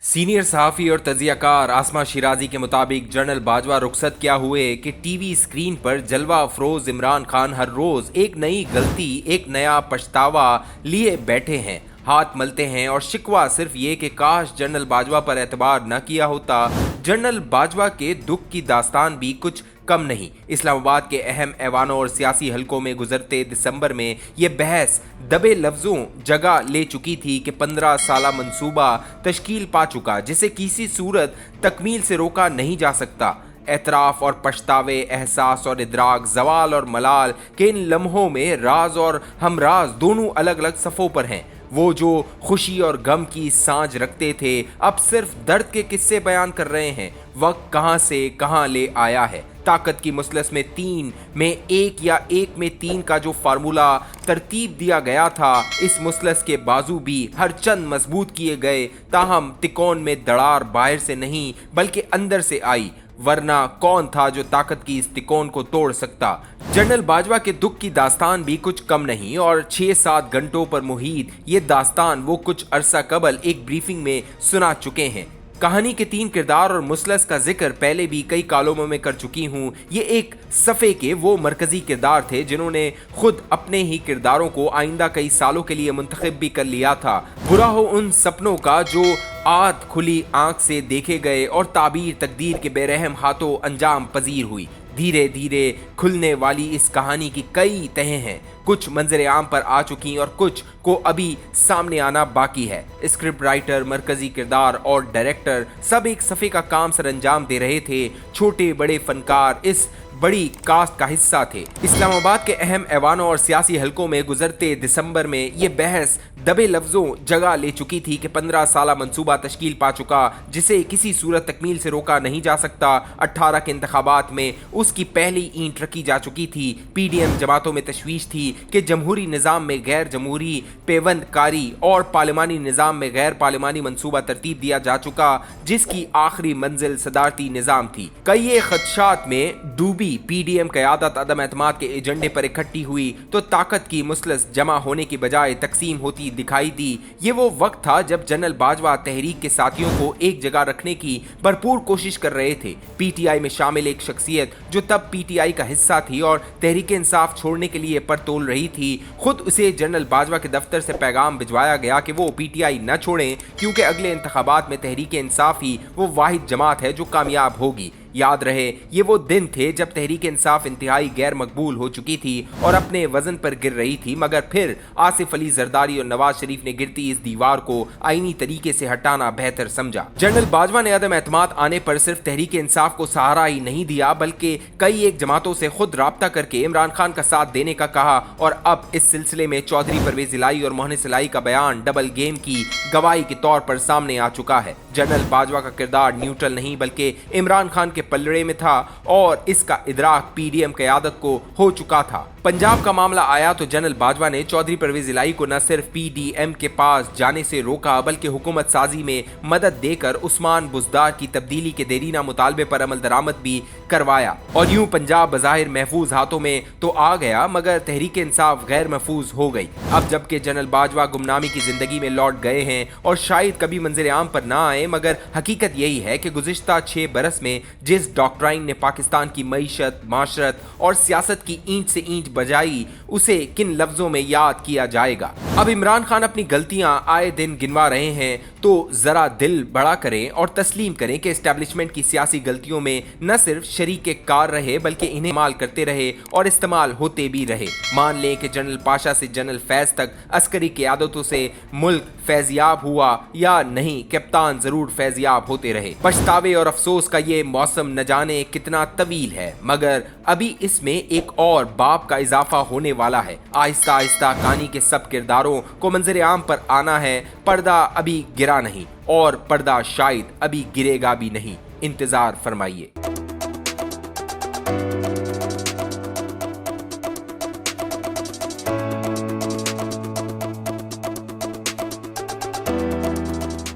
Senior सहाफ़ी और तजियाकार आसमा शिराजी के मुताबिक जनरल बाजवा रुखसत क्या हुए कि टीवी स्क्रीन पर जलवा अफरोज इमरान खान हर रोज़ एक नई गलती, एक नया पछतावा लिए बैठे हैं, हाथ मलते हैं और शिकवा सिर्फ ये कि काश जनरल बाजवा पर एतबार न किया होता। जनरल बाजवा के दुख की दास्तान भी कुछ कम नहीं। इस्लामाबाद के अहम ऐवानों और सियासी हलकों में गुजरते दिसंबर में ये बहस दबे लफ्ज़ों जगह ले चुकी थी कि 15 साला मंसूबा तश्कील पा चुका, जिसे किसी सूरत तकमील से रोका नहीं जा सकता। एतराफ़ और पछतावे, एहसास और इदराक, जवाल और मलाल के इन लम्हों में राज और हमराज दोनों अलग अलग सफ़ों पर हैं। वो जो खुशी और गम की सांझ रखते थे अब सिर्फ दर्द के किस्से बयान कर रहे हैं। वक्त कहाँ से कहाँ ले आया है। ताकत की मुसलस में 3 में 1 या 1 में 3 का जो फार्मूला तरतीब दिया गया था, इस मुसलस के बाजू भी हर चंद मजबूत किए गए, ताहम तिकोन में दरार बाहर से नहीं बल्कि अंदर से आई। वरना कौन था जो ताकत की इस तिकोन को तोड़ सकता। जनरल बाजवा के दुख की दास्तान भी कुछ कम नहीं और 6-7 घंटों पर मुहित ये दास्तान वो कुछ अरसा कबल एक ब्रीफिंग में सुना चुके हैं। कहानी के 3 किरदार और मुसलस का जिक्र पहले भी कई कॉलमों में कर चुकी हूँ। ये एक सफ़े के वो मरकजी किरदार थे जिन्होंने खुद अपने ही किरदारों को आइंदा कई सालों के लिए मुंतखब भी कर लिया था। बुरा हो उन सपनों का जो आध खुली आंख से देखे गए और ताबीर तकदीर के बेरहम हाथों अंजाम पजीर हुई। धीरे धीरे खुलने वाली इस कहानी की कई तहें हैं, कुछ मंजर आम पर आ चुकी और कुछ को अभी सामने आना बाकी है। स्क्रिप्ट राइटर, मरकजी किरदार और डायरेक्टर सब एक सफ़े का काम सर अंजाम दे रहे थे। छोटे बड़े फनकार इस बड़ी कास्ट का हिस्सा थे। इस्लामाबाद के अहम ऐवानों और सियासी हलकों में गुजरते दिसंबर में ये बहस दबे लफ्ज़ों जगह ले चुकी थी कि 15 साला मंसूबा तश्कील पा चुका, जिसे किसी सूरत तकमील से रोका नहीं जा सकता। 18 के इंतखाबात में उसकी पहली ईंट रखी जा चुकी थी। PDM जमातों में तशवीश थी कि जमहूरी निज़ाम में गैर जमहूरी पेवंदकारी और पार्लिमानी निज़ाम में गैर पार्लिमानी मंसूबा तरतीब दिया जा चुका, जिसकी आखिरी मंजिल सदारती निज़ाम थी। कई खदशात में डूबी PDM क़यादत अदम एतमाद के एजेंडे पर इकट्ठी हुई तो ताकत की मुसलस जमा होने की बजाय तकसीम होती दिखाई दी। ये वो वक्त था जब जनरल बाजवा तहरीक के साथियों को एक जगह रखने की भरपूर कोशिश कर रहे थे। PTI में शामिल एक शख्सियत जो तब PTI का हिस्सा थी और तहरीक इंसाफ छोड़ने के लिए पर तोल रही थी, खुद उसे जनरल बाजवा के दफ्तर से पैगाम भिजवाया गया कि वो PTI न छोड़ें, क्योंकि अगले इंतखाबात में तहरीक इंसाफ ही वो वाहिद जमात है जो कामयाब होगी। याद रहे ये वो दिन थे जब तहरीक इंसाफ इंतहाई गैर मकबूल हो चुकी थी और अपने वजन पर गिर रही थी, मगर फिर आसिफ अली जरदारी और नवाज शरीफ ने गिरती इस दीवार को आईनी तरीके से हटाना बेहतर समझा। जनरल बाजवा ने अदम एतमाद आने पर सिर्फ तहरीक इंसाफ को सहारा ही नहीं दिया बल्कि कई एक जमातों से खुद राब्ता करके इमरान खान का साथ देने का कहा। और अब इस सिलसिले में चौधरी परवेज इलाही और मोहन इलाही का बयान डबल गेम की गवाही के तौर पर सामने आ चुका है। जनरल बाजवा का किरदार न्यूट्रल नहीं बल्कि इमरान खान के पलड़े में था और इसका इदराक PDM क़यादत को हो चुका था। पंजाब का मामला आया तो जनरल बाजवा ने चौधरी परवेज इलाही को न सिर्फ PDM के पास जाने से रोका बल्कि हुकूमत साजी में मदद देकर उस्मान बुज़दार की तब्दीली के देरीना मुतालबे पर अमल दरामद भी करवाया। और यूं पंजाब बज़ाहिर महफूज हाथों में तो आ गया, मगर तहरीक इंसाफ गैर महफूज हो गई। अब जबकि जनरल बाजवा गुमनामी की जिंदगी में लौट गए हैं और शायद कभी मंजर आम पर ना आए, मगर हकीकत यही है कि गुज़िश्ता 6 बरस में जिस डॉक्ट्राइन ने पाकिस्तान की मईशत, माशरत और सियासत की ईंट से ईंट बजाई, उसे किन लफ्जों में याद किया जाएगा। अब इमरान खान अपनी गलतियां आए दिन गिनवा रहे हैं तो जरा दिल बड़ा करें और तस्लीम करें कि एस्टेब्लिशमेंट की सियासी गलतियों में न सिर्फ शरीक कार रहे बल्कि इन्हें इस्तेमाल करते रहे और इस्तेमाल होते भी रहे। मान लें कि जनरल पाशा से जनरल फैज तक अस्करी क़यादतों से मुल्क फैजियाब हुआ या नहीं, कप्तान जरूर फैजियाब होते रहे। पछतावे और अफसोस का ये मौसम न जाने कितना तवील है, मगर अभी इसमें एक और बाब का इजाफा होने वाला है। आहिस्ता आहिस्ता कहानी के सब किरदारों को मंजर आम पर आना है। पर्दा अभी गिरा नहीं और पर्दा शायद अभी गिरेगा भी नहीं। इंतजार फरमाइए।